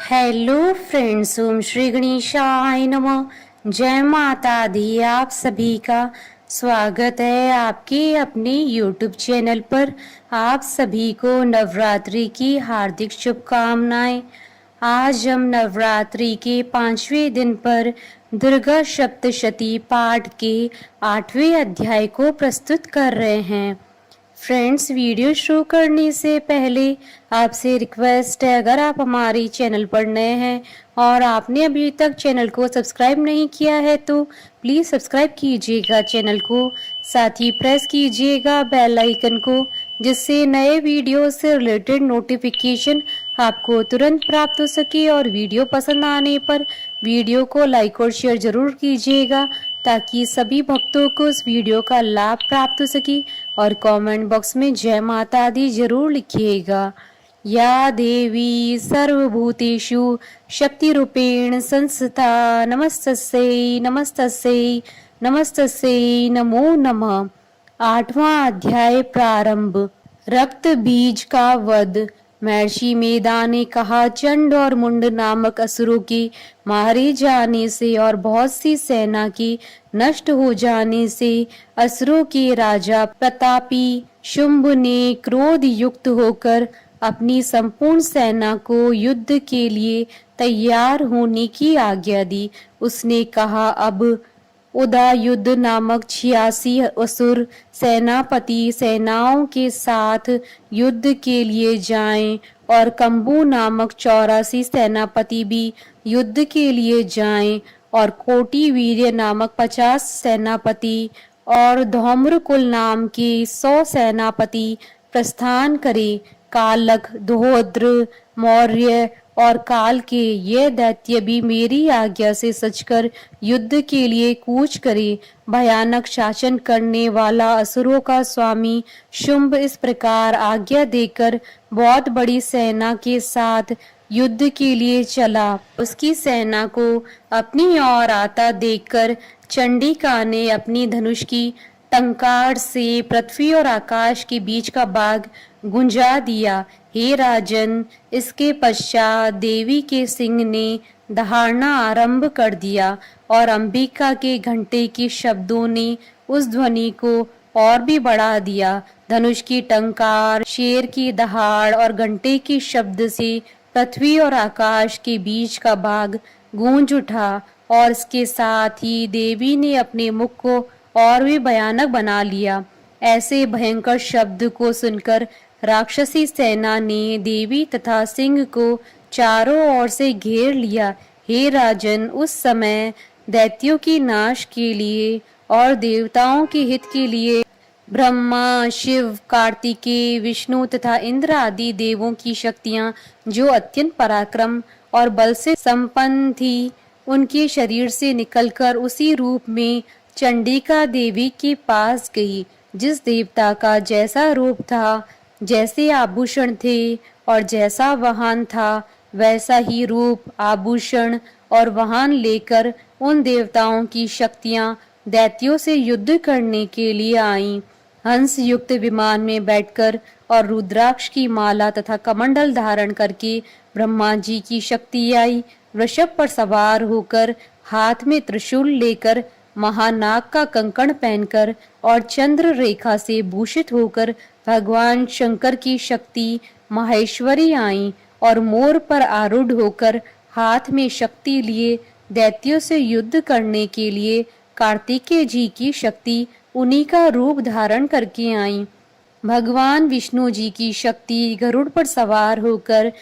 Hello friends, ओम श्री गणेशाय नमः। जय माता दी। आप सभी का स्वागत है आपके अपने यूट्यूब चैनल पर। आप सभी को नवरात्रि की हार्दिक शुभकामनाएं। आज हम नवरात्रि के 5वें दिन पर दुर्गा सप्तशती पाठ के 8वें अध्याय को प्रस्तुत कर रहे हैं। फ्रेंड्स, वीडियो शुरू करने से पहले आपसे रिक्वेस्ट है, अगर आप हमारी चैनल पर नए हैं और आपने अभी तक चैनल को सब्सक्राइब नहीं किया है तो प्लीज़ सब्सक्राइब कीजिएगा चैनल को। साथ ही प्रेस कीजिएगा बेल आइकन को, जिससे नए वीडियो से रिलेटेड नोटिफिकेशन आपको तुरंत प्राप्त हो सके। और वीडियो पसंद आने पर वीडियो को लाइक और शेयर जरूर कीजिएगा, ताकि सभी भक्तों को इस वीडियो का लाभ प्राप्त हो सके। और कमेंट बॉक्स में जय माता दी जरूर लिखिएगा। या देवी सर्वभूतेषु शक्ति रूपेण संस्था नमस्तस्यै नमस्तस्यै नमस्तस्यै नमो नमः। 8वां अध्याय प्रारंभ। रक्त बीज का वध। महर्षि मेधा ने कहा, चंड और मुंड नामक असुरों के मारे जाने से और बहुत सी सेना के नष्ट हो जाने से असुरों के राजा प्रतापी शुंभ ने क्रोध युक्त होकर अपनी संपूर्ण सेना को युद्ध के लिए तैयार होने की आज्ञा दी। उसने कहा, अब उदयुद्ध नामक 86 असुर सेनापति सेनाओं के साथ युद्ध के लिए जाएं, और कंबू नामक 84 सेनापति भी युद्ध के लिए जाएं, और कोटि वीर्य नामक 50 सेनापति और धौम्रकुल नाम के 100 सेनापति प्रस्थान करें। कालक, दोहद्र, मौर्य और काल के ये दैत्य भी मेरी आज्ञा से सचकर युद्ध के लिए कूच करे। भयानक शासन करने वाला असुरों का स्वामी शुंभ इस प्रकार आज्ञा देकर बहुत बड़ी सेना के साथ युद्ध के लिए चला। उसकी सेना को अपनी ओर आता देखकर चंडिका ने अपनी धनुष की टंकार से पृथ्वी और आकाश के बीच का भाग गुंजा दिया। हे राजन, इसके पश्चात देवी के सिंह ने दहाड़ना आरंभ कर दिया, और अंबिका के घंटे के शब्दों ने उस ध्वनि को और भी बढ़ा दिया। धनुष की टंकार, शेर की दहाड़ और घंटे के शब्द से पृथ्वी और आकाश के बीच का भाग गूंज उठा, और इसके साथ ही देवी ने अपने मुख को और भी भयानक बना लिया। ऐसे भयंकर शब्द को सुनकर राक्षसी सेना ने देवी तथा सिंह को चारों ओर से घेर लिया। हे राजन, उस समय दैत्यों की नाश के लिए और देवताओं के हित के लिए ब्रह्मा, शिव, कार्तिकेय, विष्णु तथा इंद्र आदि देवों की शक्तियां, जो अत्यंत पराक्रम और बल से संपन्न थी, उनके शरीर से निकलकर उसी रूप में चंडिका देवी के पास गई। जिस देवता का जैसा रूप था, जैसे आभूषण थे और जैसा वाहन था, वैसा ही रूप, आभूषण और वाहन लेकर उन देवताओं की शक्तियां दैत्यों से युद्ध करने के लिए आईं। हंस युक्त विमान में बैठकर और रुद्राक्ष की माला तथा कमंडल धारण करके ब्रह्मा जी की शक्ति आई। वृषभ पर सवार होकर, हाथ में त्रिशूल लेकर, महानाग का कंकण पहनकर और चंद्र रेखा से भूषित होकर भगवान शंकर की शक्ति माहेश्वरी आई, और मोर पर आरूढ़ होकर हाथ में शक्ति लिए दैत्यों से युद्ध करने के लिए कार्तिकेय जी की शक्ति उन्हीं का रूप धारण करके आई। भगवान विष्णु जी की शक्ति गरुड़ पर सवार होकर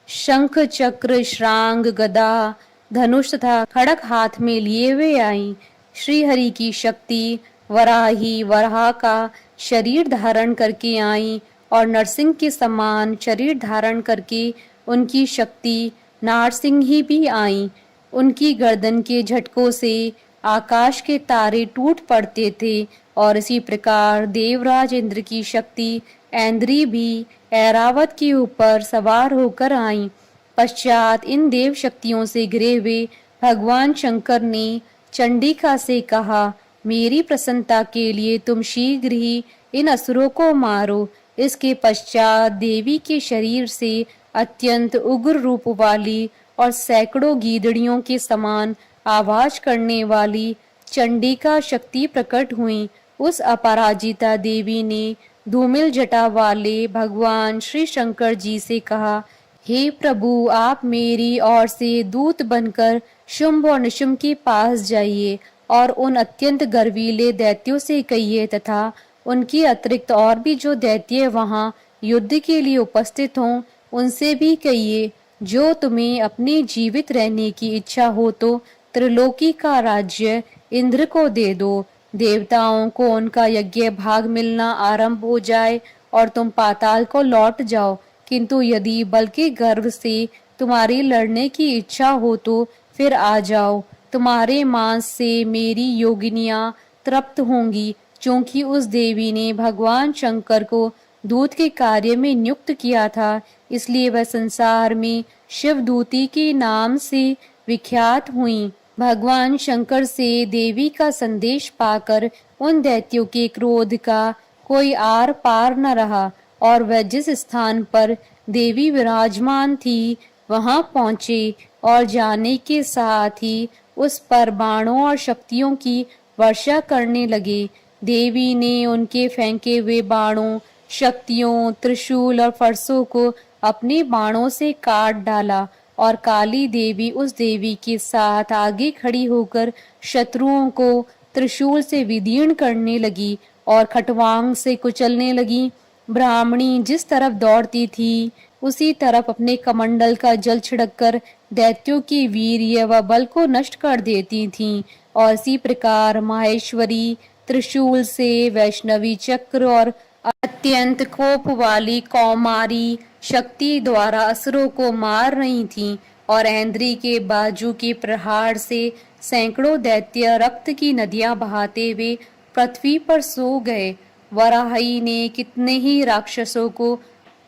शंख, चक्र, श्रांग, गदा, धनुष तथा खड़ग हाथ में लिए हुए आई। श्री हरि की शक्ति वराही वराह का शरीर धारण करके आई, और नरसिंह के समान शरीर धारण करके उनकी शक्ति नारसिंही भी आई। उनकी गर्दन के झटकों से आकाश के तारे टूट पड़ते थे, और इसी प्रकार देवराज इंद्र की शक्ति ऐन्द्री भी ऐरावत के ऊपर सवार होकर आई। पश्चात इन देव शक्तियों से घिरे हुए भगवान शंकर ने चंडिका से कहा, मेरी प्रसन्नता के लिए तुम शीघ्र ही इन असुरों को मारो। इसके पश्चात देवी के शरीर से अत्यंत उग्र रूप वाली और सैकड़ों गीदड़ियों के समान आवाज करने वाली चंडिका शक्ति प्रकट हुई। उस अपराजिता देवी ने धूमिल जटा वाले भगवान श्री शंकर जी से कहा, हे प्रभु, आप मेरी ओर से दूत बनकर शुंभ और निशुंभ के पास जाइए और उन अत्यंत गर्वीले दैत्यों से कहिए तथा उनके अतिरिक्त और भी जो दैत्य वहां युद्ध के लिए उपस्थित हों उनसे भी कहिए, जो तुम्हें अपने जीवित रहने की इच्छा हो तो त्रिलोकी का राज्य इंद्र को दे दो। देवताओं को उनका यज्ञ भाग मिलना आरंभ हो जाए और तुम पाताल को लौट जाओ, किंतु यदि बल के गर्व से तुम्हारी लड़ने की इच्छा हो तो फिर आ जाओ। तुम्हारे मांस से मेरी योगिनियां तृप्त होंगी, क्योंकि उस देवी ने भगवान शंकर को दूत के कार्य में नियुक्त किया था, इसलिए वह संसार में शिवदूती के नाम से विख्यात हुई। भगवान शंकर से देवी का संदेश पाकर उन दैत्यों के क्रोध का कोई आर पार न रहा और वह जिस स्थान पर देवी विराजमान थी वहां पहुंचे और जाने के साथ ही उस पर बाणों और शक्तियों की वर्षा करने लगे। देवी ने उनके फेंके हुए बाणों, शक्तियों, त्रिशूल और फरसों को अपने बाणों से काट डाला और काली देवी उस देवी के साथ आगे खड़ी होकर शत्रुओं को त्रिशूल से विदीर्ण करने लगी और खटवांग से कुचलने लगी। ब्राह्मणी जिस तरफ दौड़ती थी उसी तरफ अपने कमंडल का जल छिड़ककर दैत्यों की वीर्य व बल को नष्ट कर देती थीं और इसी प्रकार माहेश्वरी त्रिशूल से, वैष्णवी चक्र और अत्यंत कोप वाली कौमारी शक्ति द्वारा असुरों को मार रही थीं और ऐन्द्री के बाजू के प्रहार से सैकड़ों दैत्य रक्त की नदियां बहाते हुए पृथ्वी पर सो गए। वराही ने कितने ही राक्षसों को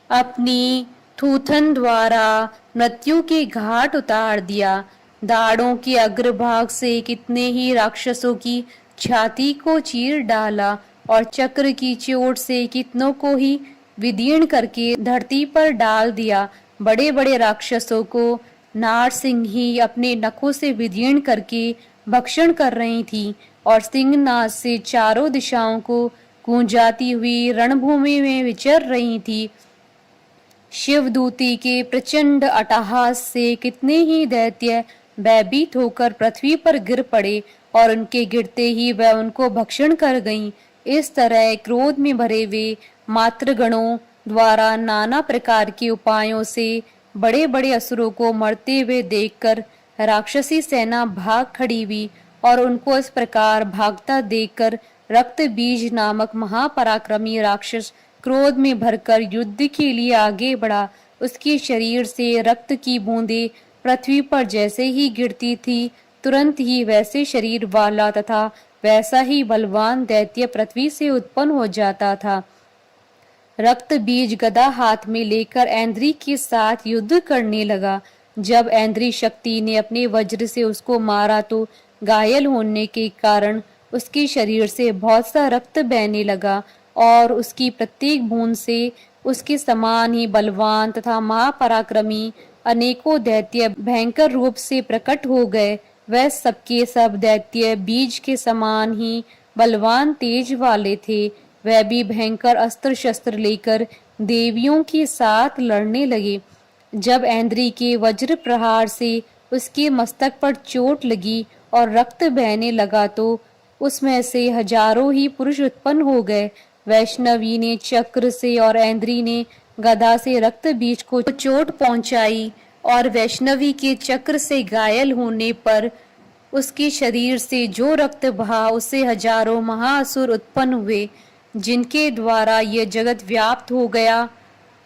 अपनी थूथन द्वारा मृत्यु के घाट उतार दिया। दाढ़ों के अग्रभाग से कितने ही राक्षसों की छाती को चीर डाला और चक्र की चोट से कितनों को ही विदीर्ण करके धरती पर डाल दिया। बड़े बड़े राक्षसों को नारसिंही अपने नखों से विदीर्ण करके भक्षण कर रही थी और सिंहनाद से चारों दिशाओं को गूंजाती हुई रणभूमि में विचर रही थी। शिवदूती के प्रचंड अट्टहास से कितने ही दैत्य भयभीत होकर पृथ्वी पर गिर पड़े और उनके गिरते ही वह उनको भक्षण कर गईं। इस तरह क्रोध में भरे हुए मातृगणों द्वारा नाना प्रकार के उपायों से बड़े बड़े असुरों को मरते हुए देखकर राक्षसी सेना भाग खड़ी हुई और उनको इस प्रकार भागता देखकर रक्त बीज नामक महापराक्रमी राक्षस क्रोध में भरकर युद्ध के लिए आगे बढ़ा। उसके शरीर से रक्त की बूंदें पृथ्वी पर जैसे ही गिरती थी, तुरंत ही वैसे शरीर वाला तथा वैसा ही बलवान दैत्य पृथ्वी से उत्पन्न हो जाता था। रक्त बीज गदा हाथ में लेकर ऐन्द्री के साथ युद्ध करने लगा। जब ऐन्द्री शक्ति ने अपने वज्र से उसको मारा तो घायल होने के कारण उसके शरीर से बहुत सा रक्त बहने लगा और उसकी प्रत्येक बूंद से उसके समान ही बलवान तथा महापराक्रमी अनेकों दैत्य भयंकर रूप से प्रकट हो गए। वह सबके सब दैत्य बीज के समान ही बलवान तेज वाले थे। वह भी भयंकर अस्त्र शस्त्र लेकर देवियों के साथ लड़ने लगे। जब ऐन्द्री के वज्र प्रहार से उसके मस्तक पर चोट लगी और रक्त बहने लगा तो उसमें से हजारों ही पुरुष उत्पन्न हो गए। वैष्णवी ने चक्र से और ऐन्द्री ने गदा से रक्त बीज को चोट पहुंचाई और वैष्णवी के चक्र से घायल होने पर उसके शरीर से जो रक्त बहा उससे हजारों महाअसुर उत्पन्न हुए, जिनके द्वारा यह जगत व्याप्त हो गया।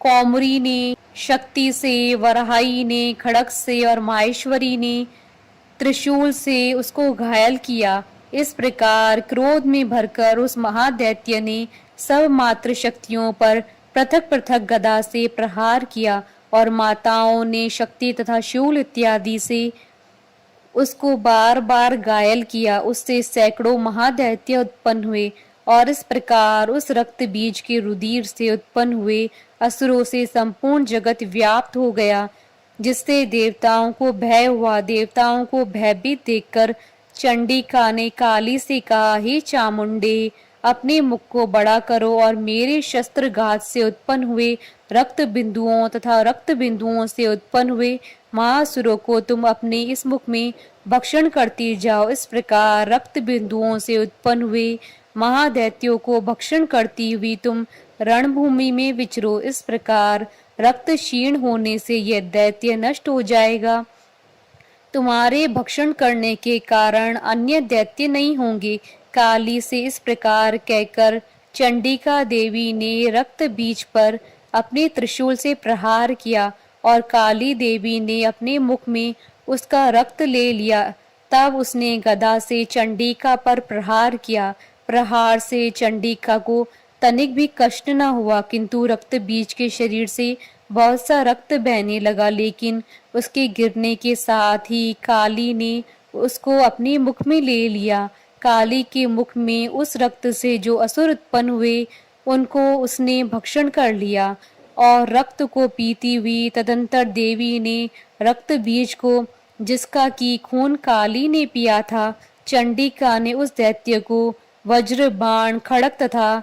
कौमुरी ने शक्ति से, वराही ने खड़ग से और माहेश्वरी ने त्रिशूल से उसको घायल किया। इस प्रकार क्रोध में भरकर उस महादैत्य ने सब मात्र शक्तियों पर पृथक पृथक गदा से प्रहार किया और माताओं ने शक्ति तथा शूल इत्यादि से उसको बार बार घायल किया। उससे सैकड़ों महादैत्य उत्पन्न हुए और इस प्रकार उस रक्त बीज के रुधिर से उत्पन्न हुए असुरों से संपूर्ण जगत व्याप्त हो गया। जिससे देवताओं को भय हुआ। देवताओं को भयभीत देखकर चंडिका ने काली से कहा, हे चामुंडे, अपने मुख को बड़ा करो और मेरे शस्त्रघात से उत्पन्न हुए रक्त बिंदुओं तथा रक्त बिंदुओं से उत्पन्न हुए महासुरों को तुम अपने इस मुख में भक्षण करती जाओ। इस प्रकार रक्त बिंदुओं से उत्पन्न हुए महादैत्यों को भक्षण करती हुई तुम रणभूमि में विचरो। इस प्रकार रक्त क्षीण होने से यह दैत्य नष्ट हो जाएगा। तुम्हारे भक्षण करने के कारण अन्य दैत्य नहीं होंगे। काली से इस प्रकार कहकर चंडिका देवी ने रक्त बीज पर अपने त्रिशूल से प्रहार किया और काली देवी ने अपने मुख में उसका रक्त ले लिया। तब उसने गदा से चंडिका पर प्रहार किया। प्रहार से चंडिका को तनिक भी कष्ट न हुआ, किंतु रक्त बीज के शरीर से बहुत सा रक्त बहने लगा। लेकिन उसके गिरने के साथ ही काली ने उसको अपने मुख में ले लिया। काली के मुख में उस रक्त से जो असुर उत्पन्न हुए उनको उसने भक्षण कर लिया और रक्त को पीती हुई तदंतर देवी ने रक्त बीज को, जिसका की खून काली ने पिया था, चंडिका ने उस दैत्य को वज्र, बाण, खड़ग तथा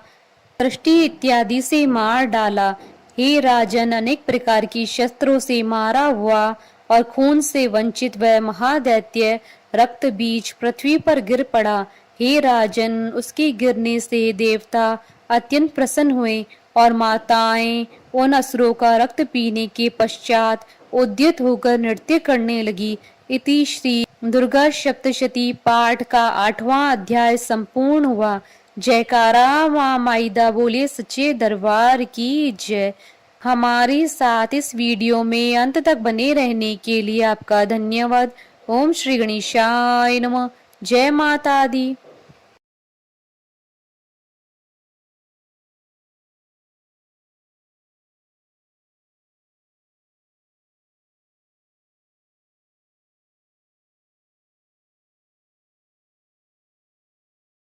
दृष्टि इत्यादि से मार डाला। हे राजन, अनेक प्रकार की शस्त्रों से मारा हुआ और खून से वंचित वह महादैत्य रक्त बीज पृथ्वी पर गिर पड़ा। हे राजन, उसके गिरने से देवता अत्यंत प्रसन्न हुए और माताएं उन असुरों का रक्त पीने के पश्चात उद्यत होकर नृत्य करने लगी। इति श्री दुर्गा सप्तशती पाठ का 8वां अध्याय संपूर्ण हुआ। जयकारा माँ माईदा बोले सच्चे दरबार की जय। हमारे साथ इस वीडियो में अंत तक बने रहने के लिए आपका धन्यवाद। ओम श्री गणेशाय नमः। जय माता दी।